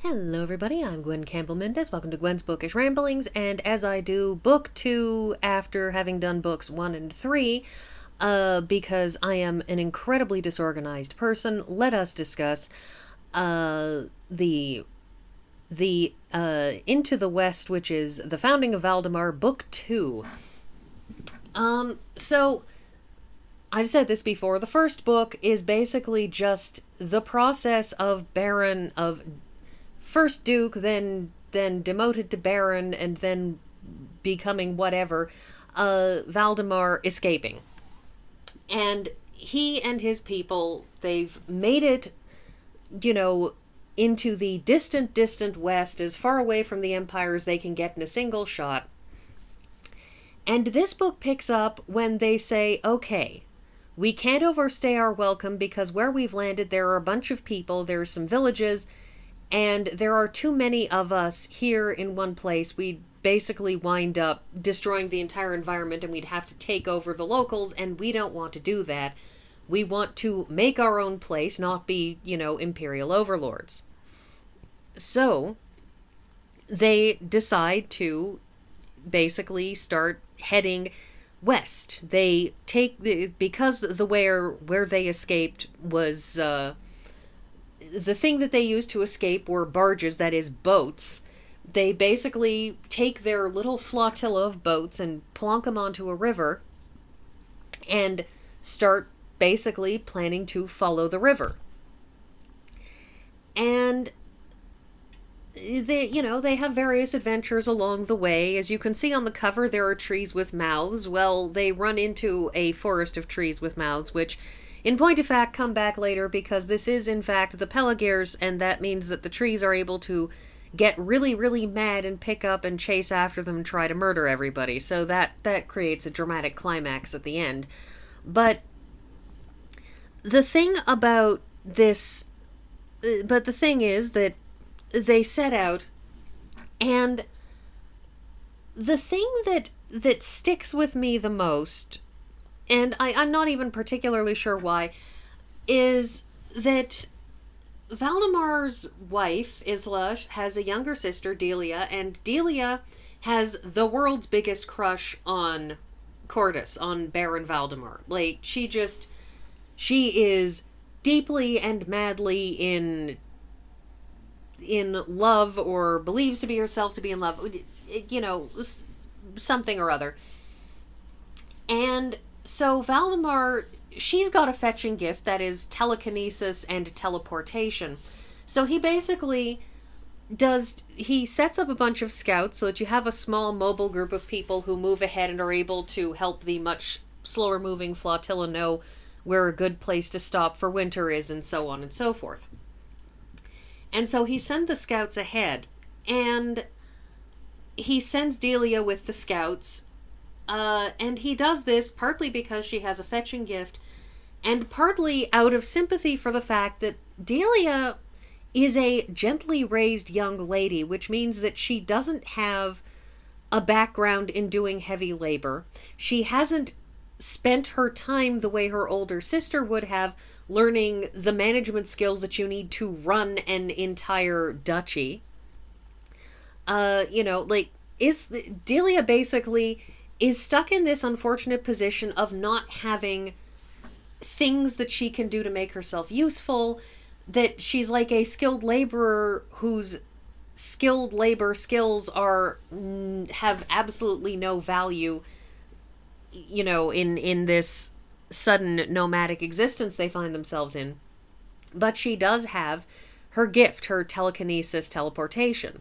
Hello everybody, I'm Gwen Campbell-Mindes. Welcome to Gwen's Bookish Ramblings, and as I do book 2 after having done books 1 and 3, because I am an incredibly disorganized person, let us discuss the Into the West, which is The Founding of Valdemar, book 2. So I've said this before, the first book is basically just the process of first Duke, then demoted to Baron, and then becoming whatever, Valdemar escaping. And he and his people, they've made it, into the distant west, as far away from the Empire as they can get in a single shot. And this book picks up when they say, okay, we can't overstay our welcome because where we've landed there are a bunch of people, there are some villages, and there are too many of us here in one place. We'd basically wind up destroying the entire environment and we'd have to take over the locals, and we don't want to do that. We want to make our own place, not be, imperial overlords. So they decide to basically start heading west. They take because the where they escaped was the thing that they used to escape were barges, that is, boats. They basically take their little flotilla of boats and plonk them onto a river and start basically planning to follow the river. And they have various adventures along the way. As you can see on the cover, there are trees with mouths. Well, they run into a forest of trees with mouths, which, in point of fact, come back later because this is, in fact, the Pelagirs, and that means that the trees are able to get really, really mad and pick up and chase after them and try to murder everybody. So that creates a dramatic climax at the end. But the thing about this... But the thing is that they set out, and the thing that sticks with me the most, and I'm not even particularly sure why, is that Valdemar's wife, Isla, has a younger sister, Delia, and Delia has the world's biggest crush on Cordis, on Baron Valdemar. Like, she is deeply and madly in love, or believes to be herself to be in love, something or other. And so Valdemar, she's got a fetching gift that is telekinesis and teleportation. So he basically he sets up a bunch of scouts so that you have a small mobile group of people who move ahead and are able to help the much slower moving flotilla know where a good place to stop for winter is, and so on and so forth. And so he sends the scouts ahead, and he sends Delia with the scouts, and he does this partly because she has a fetching gift, and partly out of sympathy for the fact that Delia is a gently raised young lady, which means that she doesn't have a background in doing heavy labor. She hasn't spent her time the way her older sister would have, learning the management skills that you need to run an entire duchy. Delia basically is stuck in this unfortunate position of not having things that she can do to make herself useful, that she's like a skilled laborer whose skilled labor skills have absolutely no value, in this sudden nomadic existence they find themselves in. But she does have her gift, her telekinesis, teleportation.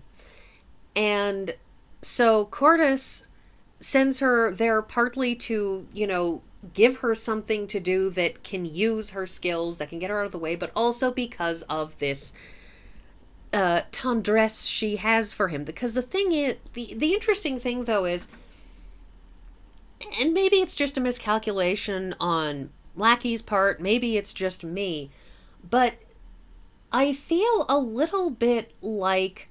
And so Cordis sends her there partly to, give her something to do that can use her skills, that can get her out of the way, but also because of this tendresse she has for him. Because the thing is, the interesting thing, though, is, and maybe it's just a miscalculation on Lackey's part, maybe it's just me, but I feel a little bit like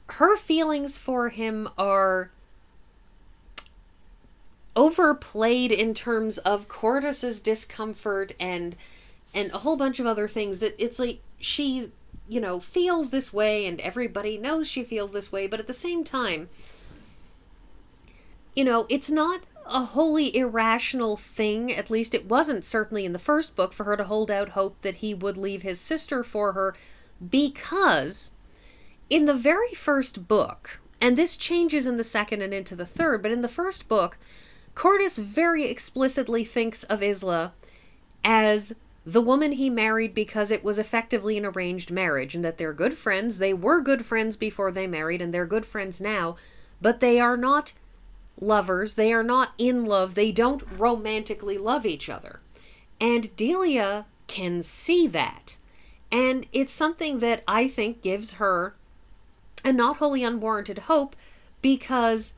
her feelings for him are overplayed in terms of Cordis's discomfort and a whole bunch of other things, that it's like she feels this way, and everybody knows she feels this way, but at the same time, it's not a wholly irrational thing, at least it wasn't certainly in the first book, for her to hold out hope that he would leave his sister for her, because in the very first book, and this changes in the second and into the third, but in the first book, Cordus very explicitly thinks of Isla as the woman he married because it was effectively an arranged marriage, and that they're good friends. They were good friends before they married, and they're good friends now, but they are not lovers. They are not in love. They don't romantically love each other. And Delia can see that. And it's something that I think gives her a not wholly unwarranted hope, because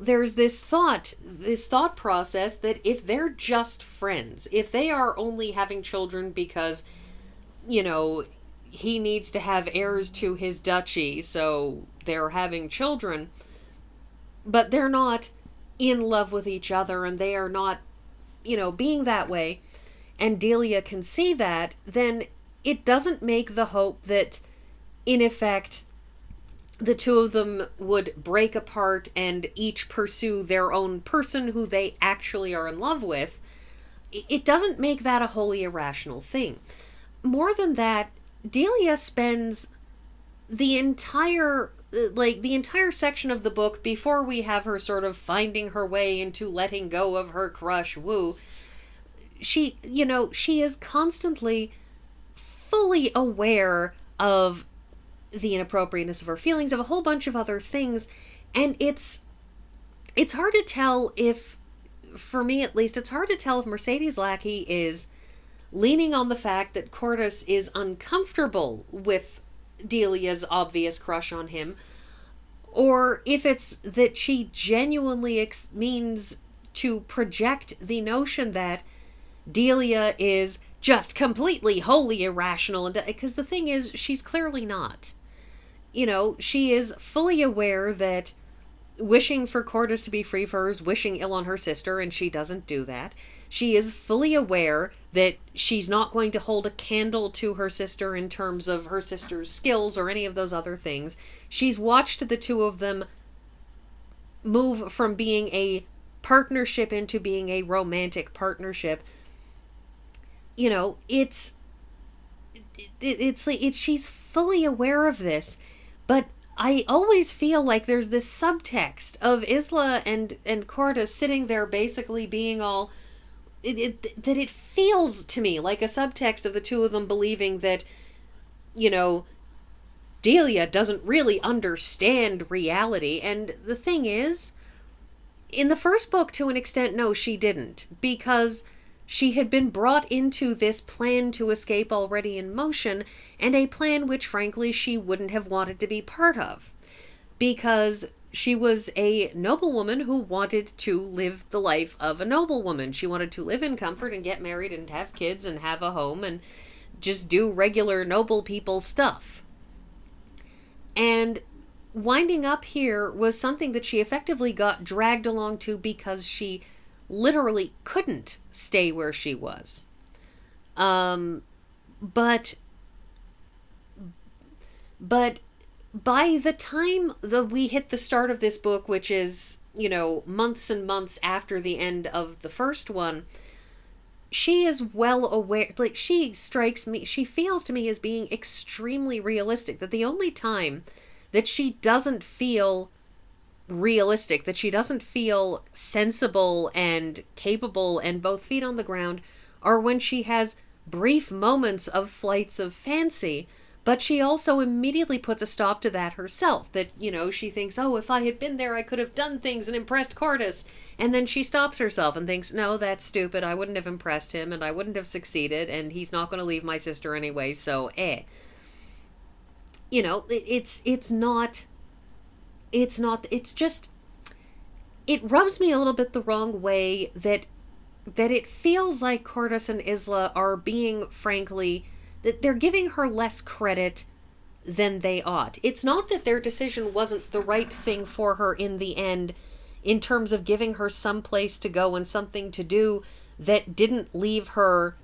there's this thought process that if they're just friends, if they are only having children because, he needs to have heirs to his duchy, so they're having children, but they're not in love with each other, and they are not, being that way, and Delia can see that, then it doesn't make the hope that, in effect, the two of them would break apart and each pursue their own person who they actually are in love with. It doesn't make that a wholly irrational thing. More than that, Delia spends the entire section of the book before we have her sort of finding her way into letting go of her crush, Wu. She is constantly fully aware of the inappropriateness of her feelings, of a whole bunch of other things, and it's hard to tell if, for me at least, it's hard to tell if Mercedes Lackey is leaning on the fact that Cordus is uncomfortable with Delia's obvious crush on him, or if it's that she genuinely means to project the notion that Delia is just completely wholly irrational, and because the thing is, she's clearly not. She is fully aware that wishing for Cordus to be free for her is wishing ill on her sister, and she doesn't do that. She is fully aware that she's not going to hold a candle to her sister in terms of her sister's skills or any of those other things. She's watched the two of them move from being a partnership into being a romantic partnership. It's she's fully aware of this, but I always feel like there's this subtext of Isla and Cordus sitting there basically being all, that it feels to me like a subtext of the two of them believing that, Delia doesn't really understand reality. And the thing is, in the first book, to an extent, no, she didn't, because she had been brought into this plan to escape already in motion, and a plan which, frankly, she wouldn't have wanted to be part of, because she was a noblewoman who wanted to live the life of a noblewoman. She wanted to live in comfort and get married and have kids and have a home and just do regular noble people stuff. And winding up here was something that she effectively got dragged along to because she literally couldn't stay where she was. But by the time that we hit the start of this book, which is, months and months after the end of the first one, she is well aware, she feels to me as being extremely realistic, that the only time that she doesn't feel realistic, that she doesn't feel sensible and capable and both feet on the ground, are when she has brief moments of flights of fancy, but she also immediately puts a stop to that herself, that, she thinks, oh, if I had been there, I could have done things and impressed Cordus, and then she stops herself and thinks, no, that's stupid, I wouldn't have impressed him, and I wouldn't have succeeded, and he's not going to leave my sister anyway, so, it's just, it rubs me a little bit the wrong way that it feels like Cordus and Isla are being, frankly, that they're giving her less credit than they ought. It's not that their decision wasn't the right thing for her in the end, in terms of giving her some place to go and something to do that didn't leave her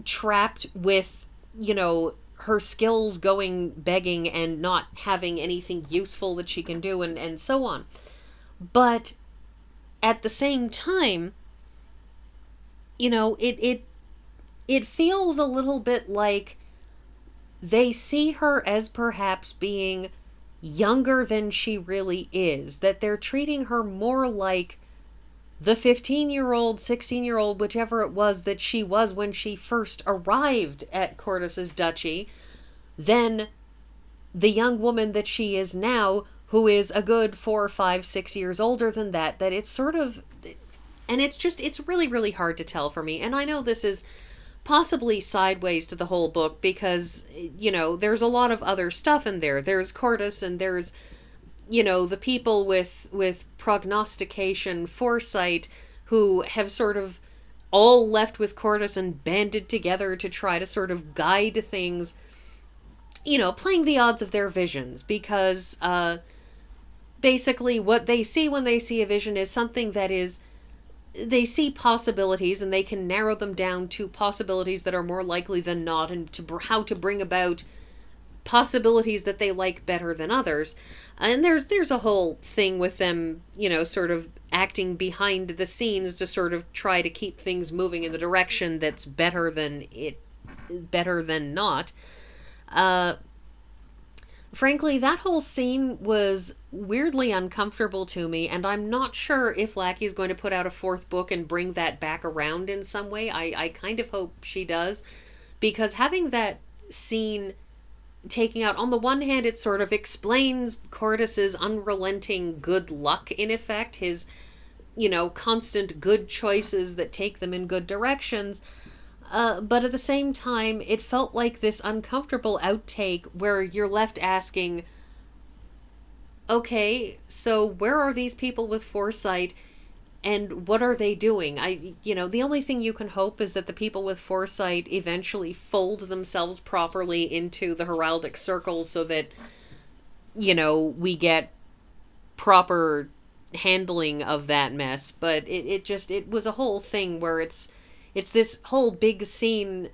trapped with her skills going begging and not having anything useful that she can do, and so on. But at the same time, it feels a little bit like they see her as perhaps being younger than she really is, that they're treating her more like the 15-year-old, 16-year-old, whichever it was that she was when she first arrived at Cortus's duchy, than the young woman that she is now, who is a good 4, 5, 6 years older than that it's sort of... And it's really, really hard to tell for me. And I know this is possibly sideways to the whole book because, there's a lot of other stuff in there. There's Cortus and there's, the people with prognostication, foresight, who have sort of all left with Cortus and banded together to try to sort of guide things, playing the odds of their visions, because basically what they see when they see a vision is something that is... They see possibilities and they can narrow them down to possibilities that are more likely than not, and how to bring about possibilities that they like better than others. And there's a whole thing with them, sort of acting behind the scenes to sort of try to keep things moving in the direction that's better than not. Frankly, that whole scene was weirdly uncomfortable to me, and I'm not sure if Lackey's going to put out a 4th book and bring that back around in some way. I kind of hope she does, because having that scene taking out, on the one hand, it sort of explains Cortus's unrelenting good luck, in effect, his, constant good choices that take them in good directions. But at the same time, it felt like this uncomfortable outtake where you're left asking, okay, so where are these people with foresight, and what are they doing? The only thing you can hope is that the people with foresight eventually fold themselves properly into the heraldic circles so that, we get proper handling of that mess. But it was a whole thing where it's this whole big scene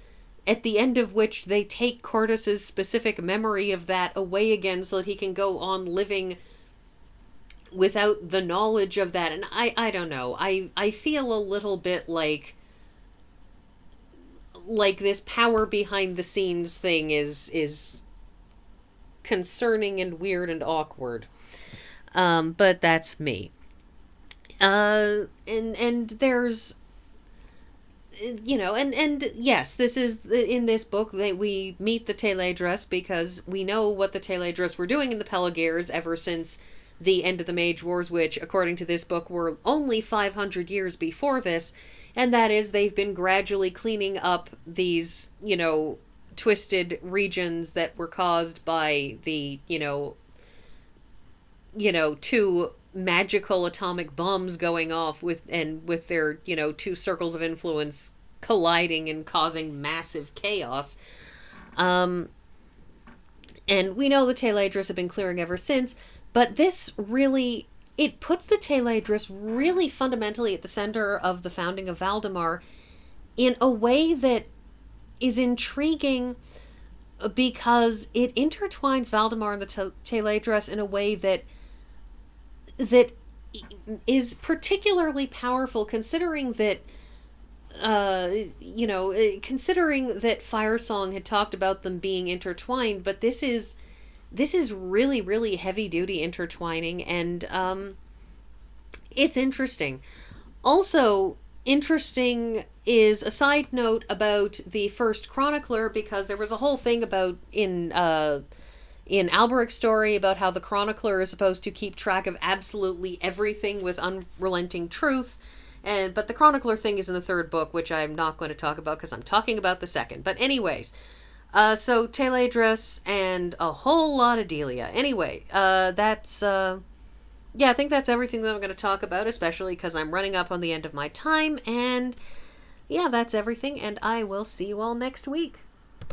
at the end of which they take Cortus's specific memory of that away again so that he can go on living without the knowledge of that. And I don't know. I feel a little bit like this power behind the scenes thing is concerning and weird and awkward. But that's me. And there's... and yes, this is, in this book, that we meet the Tayledras because we know what the Tayledras were doing in the Pelagirs ever since the end of the Mage Wars, which, according to this book, were only 500 years before this, and that is they've been gradually cleaning up these, twisted regions that were caused by the, 2 magical atomic bombs going off with their, 2 circles of influence colliding and causing massive chaos. And we know the Tayledras have been clearing ever since, but this really, it puts the Tayledras really fundamentally at the center of the founding of Valdemar in a way that is intriguing, because it intertwines Valdemar and the Tayledras in a way that is particularly powerful, considering that considering that Firesong had talked about them being intertwined, but this is really, really heavy-duty intertwining, and it's interesting. Also interesting is a side note about the first chronicler, because there was a whole thing about in Alberic's story about how the chronicler is supposed to keep track of absolutely everything with unrelenting truth, but the chronicler thing is in the 3rd book, which I'm not going to talk about because I'm talking about the 2nd. But anyways, so Tayledras and a whole lot of Delia. Anyway, that's I think that's everything that I'm going to talk about, especially because I'm running up on the end of my time, and yeah, that's everything, and I will see you all next week.